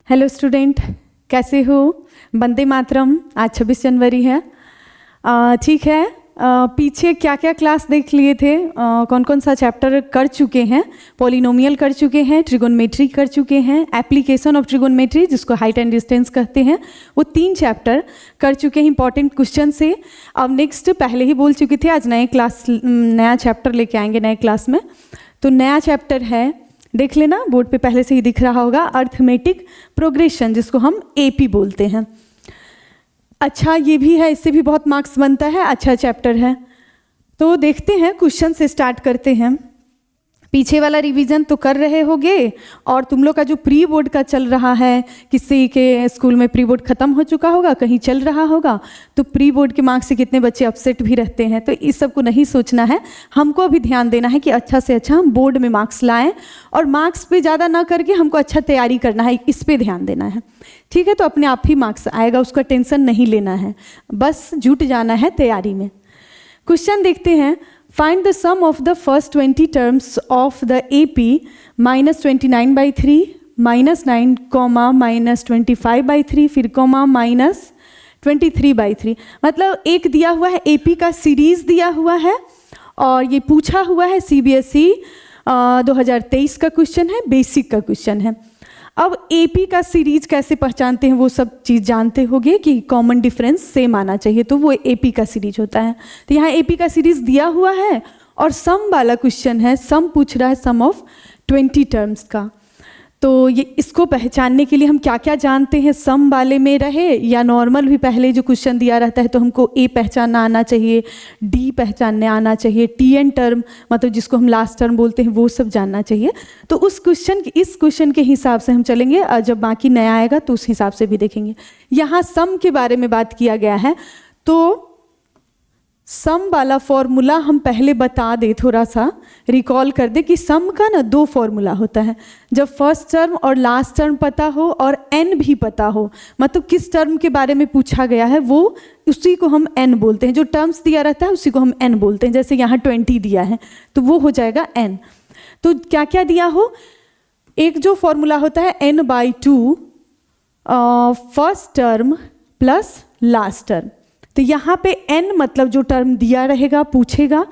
Hello student, कैसे हो? वंदे मातरम। आज 26 जनवरी है। ठीक है, पीछे क्या क्या क्लास देख लिए थे, कौन कौन सा चैप्टर कर चुके हैं? पॉलिनोमियल कर चुके हैं, ट्रिगोनोमेट्री कर चुके हैं, एप्लीकेशन ऑफ ट्रिगोनोमेट्री जिसको हाइट एंड डिस्टेंस कहते हैं, वो 3 चैप्टर कर चुके हैं इंपॉर्टेंट क्वेश्चन से। अब नेक्स्ट पहले ही बोल चुके थे, आज नया चैप्टर लेके आएंगे नए क्लास में। तो नया चैप्टर है, देख लेना, बोर्ड पे पहले से ही दिख रहा होगा, अर्थमेटिक प्रोग्रेशन जिसको हम एपी बोलते हैं। अच्छा ये भी है, इससे भी बहुत मार्क्स बनता है, अच्छा चैप्टर है। तो देखते हैं, क्वेश्चन से स्टार्ट करते हैं। पीछे वाला रिवीजन तो कर रहे होगे, और तुम लोग का जो प्री बोर्ड का चल रहा है, किसी के स्कूल में प्री बोर्ड खत्म हो चुका होगा, कहीं चल रहा होगा, तो प्री बोर्ड के मार्क्स से कितने बच्चे अपसेट भी रहते हैं। तो इस सब को नहीं सोचना है, हमको अभी ध्यान देना है कि अच्छा से अच्छा हम बोर्ड में मार्क्स लाएं, और मार्क्स पे ज़्यादा ना करके हमको अच्छा तैयारी करना है, इस पर ध्यान देना है। ठीक है, तो अपने आप ही मार्क्स आएगा, उसका टेंशन नहीं लेना है, बस जुट जाना है तैयारी में। क्वेश्चन देखते हैं। Find the sum of the first 20 terms of the AP minus 29/3 minus 9 comma minus 25/3 फिर comma minus 23/3। मतलब एक दिया हुआ है, AP का सीरीज दिया हुआ है, और ये पूछा हुआ है CBSE 2023 का क्वेश्चन है, बेसिक का क्वेश्चन है। अब AP का सीरीज कैसे पहचानते हैं, वो सब चीज़ जानते होंगे कि कॉमन डिफरेंस सेम आना चाहिए, तो वो AP का सीरीज होता है। तो यहाँ AP का सीरीज दिया हुआ है, और सम वाला क्वेश्चन है, सम पूछ रहा है, सम ऑफ 20 टर्म्स का। तो ये इसको पहचानने के लिए हम क्या क्या जानते हैं, सम वाले में रहे या नॉर्मल भी पहले जो क्वेश्चन दिया रहता है, तो हमको A पहचानना आना चाहिए, D पहचानने आना चाहिए, TN टर्म मतलब जिसको हम लास्ट टर्म बोलते हैं, वो सब जानना चाहिए। तो इस क्वेश्चन के हिसाब से हम चलेंगे, और जब बाकी नया आएगा तो उस हिसाब से भी देखेंगे। यहाँ सम के बारे में बात किया गया है, तो सम वाला फॉर्मूला हम पहले बता दे, थोड़ा सा रिकॉल कर दे कि सम का ना 2 फॉर्मूला होता है। जब फर्स्ट टर्म और लास्ट टर्म पता हो और n भी पता हो, मतलब किस टर्म के बारे में पूछा गया है, वो उसी को हम n बोलते हैं। जो टर्म्स दिया रहता है उसी को हम n बोलते हैं। जैसे यहाँ 20 दिया है तो वो हो जाएगा n। तो क्या क्या दिया हो, एक जो फॉर्मूला होता है n/2 first term plus last term. तो यहाँ पे n मतलब जो टर्म दिया रहेगा पूछेगा,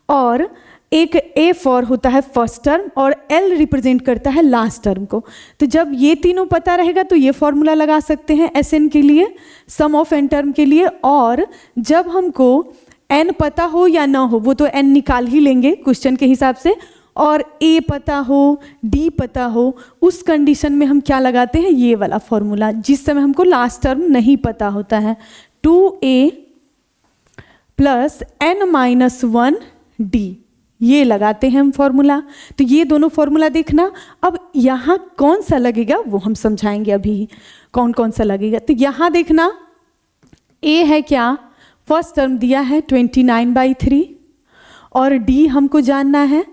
और एक A फॉर होता है फर्स्ट टर्म, और L रिप्रेजेंट करता है लास्ट टर्म को। तो जब ये तीनों पता रहेगा तो ये फॉर्मूला लगा सकते हैं Sn के लिए, सम ऑफ n टर्म के लिए। और जब हमको n पता हो या ना हो, वो तो n निकाल ही लेंगे क्वेश्चन के हिसाब से, और A पता हो, D पता हो, उस कंडीशन में हम क्या लगाते हैं, ये वाला फॉर्मूला, जिस समय हमको लास्ट टर्म नहीं पता होता है। 2A प्लस n-1D, ये लगाते हैं हम फॉर्मूला। तो ये दोनों फॉर्मूला देखना। अब यहाँ कौन सा लगेगा वो हम समझाएंगे अभी, कौन कौन सा लगेगा। तो यहाँ देखना, A है क्या, फर्स्ट टर्म दिया है 29/3, और D हमको जानना है।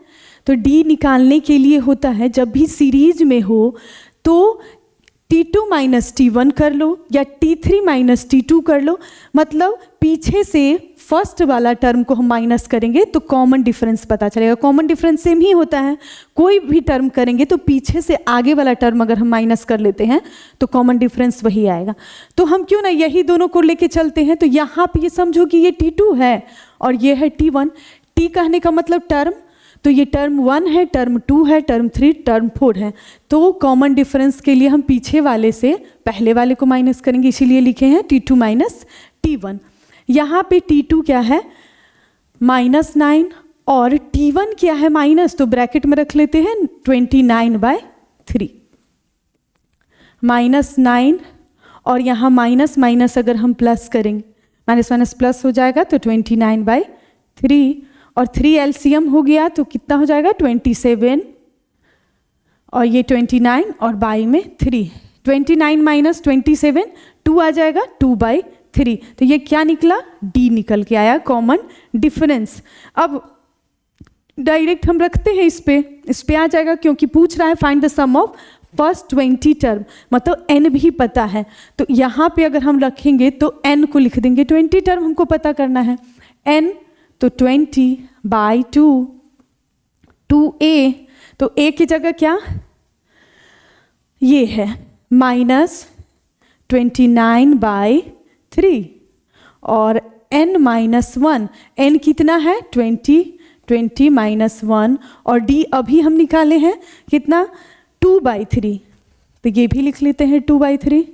तो D निकालने के लिए होता है, जब भी सीरीज में हो तो T2 - T1 कर लो, या T3 - T2 कर लो। मतलब पीछे से फर्स्ट वाला टर्म को हम माइनस करेंगे तो कॉमन डिफरेंस पता चलेगा। कॉमन डिफरेंस सेम ही होता है, कोई भी टर्म करेंगे तो पीछे से आगे वाला टर्म अगर हम माइनस कर लेते हैं तो कॉमन डिफरेंस वही आएगा। तो हम क्यों ना यही दोनों को लेके चलते हैं। तो यहाँ पे ये समझो कि ये T2 है और ये है T1। T कहने का मतलब टर्म, तो ये टर्म 1 है, टर्म 2 है, टर्म 3, टर्म 4 है। तो कॉमन डिफरेंस के लिए हम पीछे वाले से पहले वाले को माइनस करेंगे, इसीलिए लिखे हैं T2 - T1। यहाँ पे T2 क्या है, -9, और T1 क्या है, माइनस, तो ब्रैकेट में रख लेते हैं 29/3। -9, और यहाँ माइनस माइनस अगर हम प्लस करेंगे, माइनस माइनस प्लस हो जाएगा, तो 29/3, और 3 LCM हो गया तो कितना हो जाएगा, 27, और ये 29 और बाई में 3, 29 - 27 2 आ जाएगा, 2/3। तो ये क्या निकला, D निकल के आया, कॉमन डिफरेंस। अब डायरेक्ट हम रखते हैं इस पे आ जाएगा, क्योंकि पूछ रहा है find the sum of first 20 term, मतलब n भी पता है। तो यहाँ पे अगर हम रखेंगे तो n को लिख देंगे, 20 टर्म हमको पता करना है, n तो 20/2, 2A, तो A की जगह क्या, ये है -29/3 और n-1, n कितना है 20, 20 - 1 और d अभी हम निकाले हैं कितना 2/3, तो ये भी लिख लेते हैं 2/3।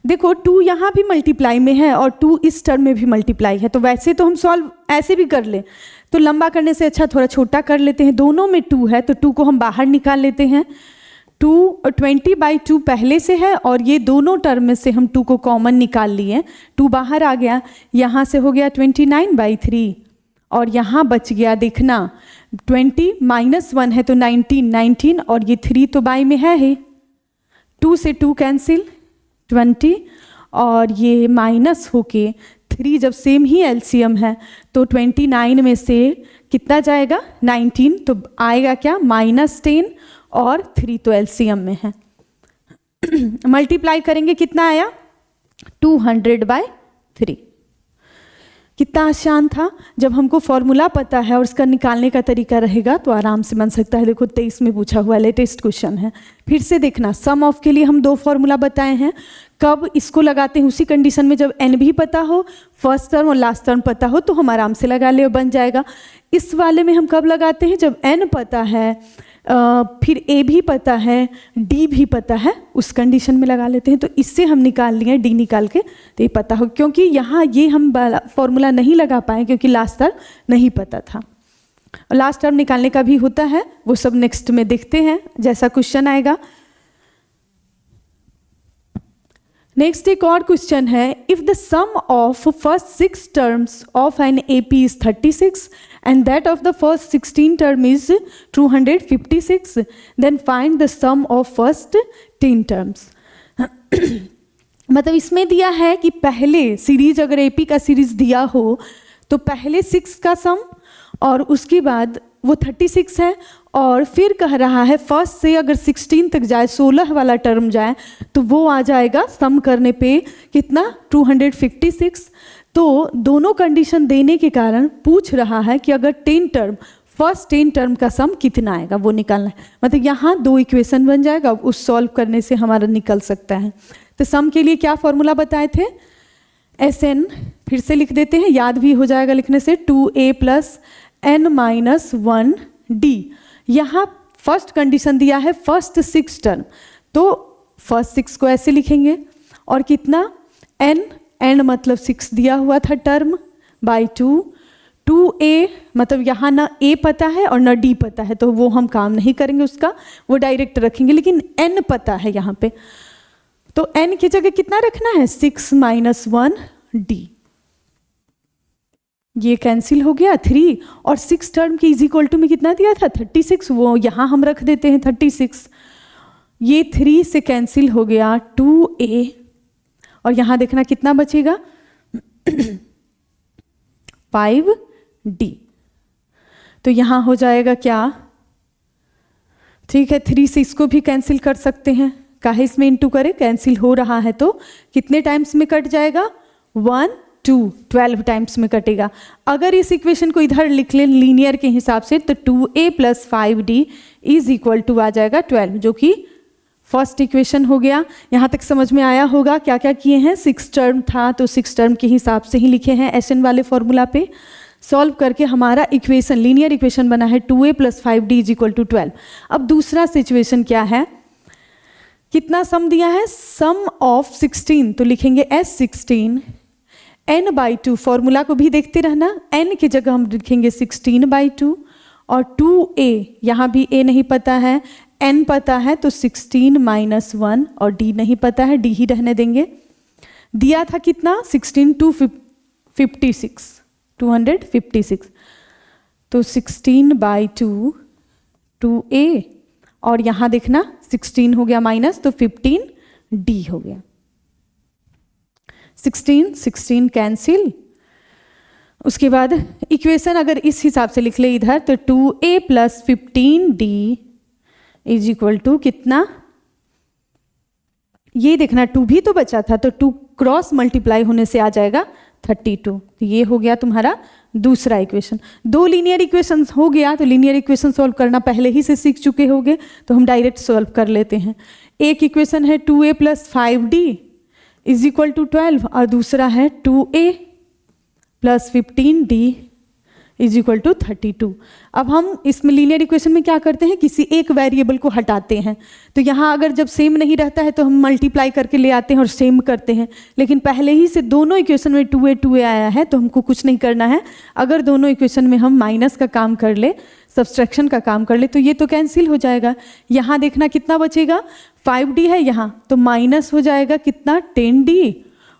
देखो 2 यहाँ भी मल्टीप्लाई में है और 2 इस टर्म में भी मल्टीप्लाई है, तो वैसे तो हम सॉल्व ऐसे भी कर लें, तो लंबा करने से अच्छा थोड़ा छोटा कर लेते हैं। दोनों में 2 है तो 2 को हम बाहर निकाल लेते हैं। 20/2 पहले से है और ये दोनों टर्म में से हम 2 को कॉमन निकाल लिए, 2 बाहर आ गया, यहाँ से हो गया 29/3 और यहाँ बच गया, देखना 20 - 1 है तो 19 और ये 3 तो बाई में है ही, 2 से 2 कैंसिल 20 और ये माइनस होके 3 जब सेम ही एलसीएम है तो 29 में से कितना जाएगा 19, तो आएगा क्या -10 और 3 तो एलसीएम में है। मल्टीप्लाई करेंगे कितना आया 200/3। कितना आसान था। जब हमको फॉर्मूला पता है और उसका निकालने का तरीका रहेगा तो आराम से बन सकता है। देखो 23 में पूछा हुआ लेटेस्ट क्वेश्चन है। फिर से देखना, सम ऑफ के लिए हम 2 फॉर्मूला बताए हैं। कब इसको लगाते हैं, उसी कंडीशन में जब n भी पता हो, फर्स्ट टर्म और लास्ट टर्म पता हो, तो हम आराम से लगा ले और बन जाएगा। इस वाले में हम कब लगाते हैं, जब n पता है, फिर a भी पता है, d भी पता है, उस कंडीशन में लगा लेते हैं। तो इससे हम निकाल लिए d निकाल के, तो ये पता हो, क्योंकि यहाँ ये हम फॉर्मूला नहीं लगा पाए क्योंकि लास्ट टर्म नहीं पता था। लास्ट टर्म निकालने का भी होता है, वो सब नेक्स्ट में देखते हैं जैसा क्वेश्चन आएगा। नेक्स्ट एक और क्वेश्चन है, if the sum of first 6 terms of an AP is 36 and that of the first 16 term is 256, then find the sum of first 10 terms। मतलब इसमें दिया है कि पहले सीरीज, अगर AP का सीरीज दिया हो तो पहले 6 का सम और उसके बाद वो 36 है, और फिर कह रहा है फर्स्ट से अगर 16 तक जाए, 16 वाला टर्म जाए, तो वो आ जाएगा सम करने पे कितना 256। तो दोनों कंडीशन देने के कारण पूछ रहा है कि अगर 10 टर्म, फर्स्ट 10 टर्म का सम कितना आएगा वो निकालना है। मतलब यहाँ 2 इक्वेशन बन जाएगा, उस सॉल्व करने से हमारा निकल सकता है। तो सम के लिए क्या फॉर्मूला बताए थे, SN, फिर से लिख देते हैं, याद भी हो जाएगा लिखने से, 2A + n-1D। यहाँ फर्स्ट कंडीशन दिया है फर्स्ट 6 टर्म, तो फर्स्ट 6 को ऐसे लिखेंगे और कितना n मतलब 6 दिया हुआ था टर्म बाई 2A, मतलब यहाँ ना A पता है और ना D पता है, तो वो हम काम नहीं करेंगे उसका, वो डायरेक्ट रखेंगे, लेकिन n पता है यहाँ पे, तो n की जगह कितना रखना है 6 - 1D। ये कैंसिल हो गया 3 और 6 टर्म की इज इक्वल टू में कितना दिया था 36, वो यहाँ हम रख देते हैं 36। ये 3 से कैंसिल हो गया 2A और यहाँ देखना कितना बचेगा 5D। तो यहाँ हो जाएगा क्या, ठीक है, 3 से इसको भी कैंसिल कर सकते हैं, काहे इसमें इंटू करें, कैंसिल हो रहा है तो कितने टाइम्स में कट जाएगा 1 2 12 टाइम्स में कटेगा। अगर इस इक्वेशन को इधर लिख लें लीनियर के हिसाब से, तो 2A + 5D is equal to आ जाएगा 12, जो कि फर्स्ट इक्वेशन हो गया। यहाँ तक समझ में आया होगा क्या क्या किए हैं। 6 टर्म था तो 6 टर्म के हिसाब से ही लिखे हैं SN वाले फॉर्मूला पे। सॉल्व करके हमारा इक्वेशन, लीनियर इक्वेशन बना है 2A + 5D is equal to 12। अब दूसरा सिचुएशन क्या है, कितना सम दिया है, सम ऑफ 16, तो लिखेंगे S16 n/2। फॉर्मूला को भी देखते रहना, n की जगह हम लिखेंगे 16/2 और 2A, यहाँ भी A नहीं पता है, n पता है तो 16 - 1 और D नहीं पता है, D ही रहने देंगे। दिया था कितना 16 256 256, तो 16/2 2A और यहाँ देखना 16 हो गया माइनस, तो 15D हो गया। 16 कैंसिल। उसके बाद इक्वेशन अगर इस हिसाब से लिख ले इधर, तो 2A + 15D is equal to कितना, ये देखना 2 भी तो बचा था, तो 2 क्रॉस मल्टीप्लाई होने से आ जाएगा 32। तो ये हो गया तुम्हारा दूसरा इक्वेशन। दो लीनियर इक्वेशंस हो गया, तो लीनियर इक्वेशन सॉल्व करना पहले ही से सीख चुके होगे, तो हम डायरेक्ट सॉल्व कर लेते हैं। एक इक्वेशन है 2a + 5d = 12 और दूसरा है 2a + 15d = 32। अब हम इसमें लीनियर इक्वेशन में क्या करते हैं, किसी एक वेरिएबल को हटाते हैं। तो यहाँ अगर जब सेम नहीं रहता है तो हम मल्टीप्लाई करके ले आते हैं और सेम करते हैं, लेकिन पहले ही से दोनों इक्वेशन में 2a आया है तो हमको कुछ नहीं करना है। अगर दोनों इक्वेशन में हम माइनस का काम कर ले, सब्सट्रैक्शन का काम कर ले, तो ये तो कैंसिल हो जाएगा। यहाँ देखना कितना बचेगा, 5d है यहाँ, तो माइनस हो जाएगा कितना, 10d,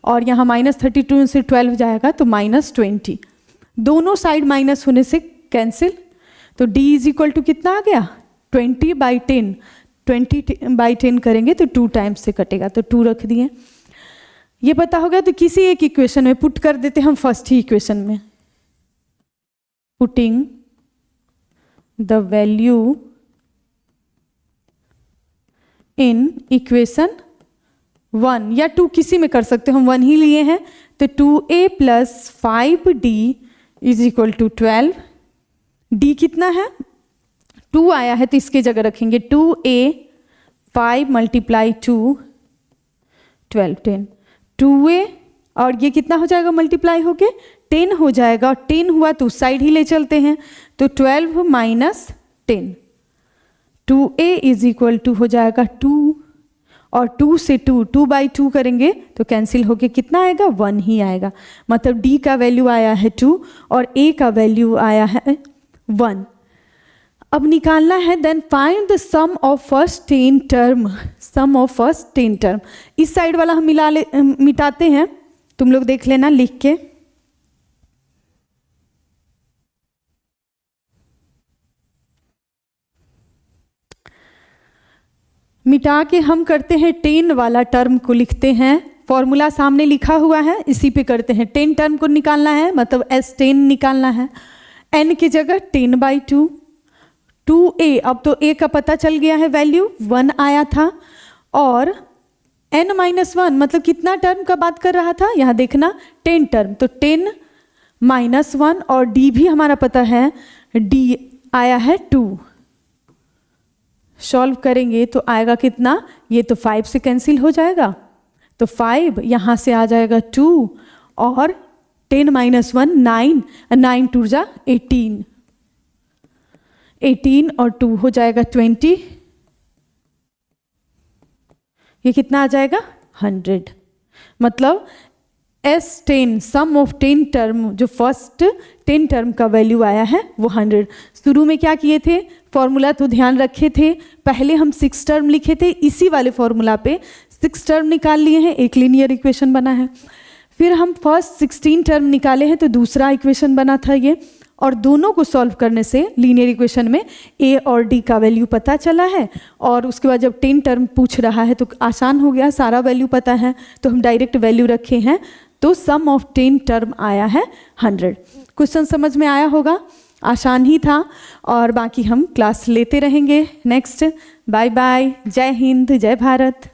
और यहाँ -32 से 12 जाएगा तो -20। दोनों साइड माइनस होने से कैंसिल। तो d = कितना आ गया, 20/10। 20/10 करेंगे तो 2 टाइम्स से कटेगा, तो 2 रख दिए। ये पता हो गया, तो किसी एक इक्वेशन में पुट कर देते हम फर्स्ट ही इक्वेशन में। Putting the value in equation 1 या 2, किसी में कर सकते हो, हम 1 ही लिए हैं। तो 2a + 5d = 12। d कितना है, 2 आया है तो इसके जगह रखेंगे 2a 5 × 2 12 10। 2a और ये कितना हो जाएगा, मल्टीप्लाई होके 10 हो जाएगा, और 10 हुआ तो उस साइड ही ले चलते हैं, तो 12 - 10। 2a = हो जाएगा 2, और 2 से 2/2 करेंगे तो कैंसिल होके कितना आएगा, 1 ही आएगा। मतलब d का वैल्यू आया है 2 और a का वैल्यू आया है 1। अब निकालना है, then find the sum of first 10 term. Sum of first 10 term, इस साइड वाला हम मिटाते हैं, तुम लोग देख लेना लिख के। मिटा के हम करते हैं 10 वाला टर्म को लिखते हैं। फॉर्मूला सामने लिखा हुआ है, इसी पे करते हैं। 10 टर्म को निकालना है, मतलब S10 निकालना है। n की जगह 10/2। 2a, अब तो a का पता चल गया है, वैल्यू 1 आया था, और n - 1 मतलब कितना टर्म का बात कर रहा था, यहाँ देखना 10 टर्म, तो 10 - 1, और d भी हमारा पता है, d आया है 2। सॉल्व करेंगे तो आएगा कितना, ये तो 5 से कैंसिल हो जाएगा, तो 5 यहाँ से आ जाएगा 2, और 10 - 1 9, 9 2 जा 18, 18 और 2 हो जाएगा 20। ये कितना आ जाएगा, 100। मतलब S10 सम ऑफ 10 टर्म, जो फर्स्ट 10 टर्म का वैल्यू आया है वो 100। शुरू में क्या किए थे, फॉर्मूला तो ध्यान रखे थे, पहले हम 6 टर्म लिखे थे, इसी वाले फॉर्मूला पे 6 टर्म निकाल लिए हैं, एक लीनियर इक्वेशन बना है। फिर हम फर्स्ट 16 टर्म निकाले हैं तो दूसरा इक्वेशन बना था ये, और दोनों को सॉल्व करने से लीनियर इक्वेशन में a और d का वैल्यू पता चला है। और उसके बाद जब 10 टर्म पूछ रहा है तो आसान हो गया, सारा वैल्यू पता है, तो हम डायरेक्ट वैल्यू रखे हैं, तो सम ऑफ 10 टर्म आया है 100। क्वेश्चन समझ में आया होगा, आसान ही था, और बाकी हम क्लास लेते रहेंगे नेक्स्ट। बाय बाय, जय हिंद, जय भारत।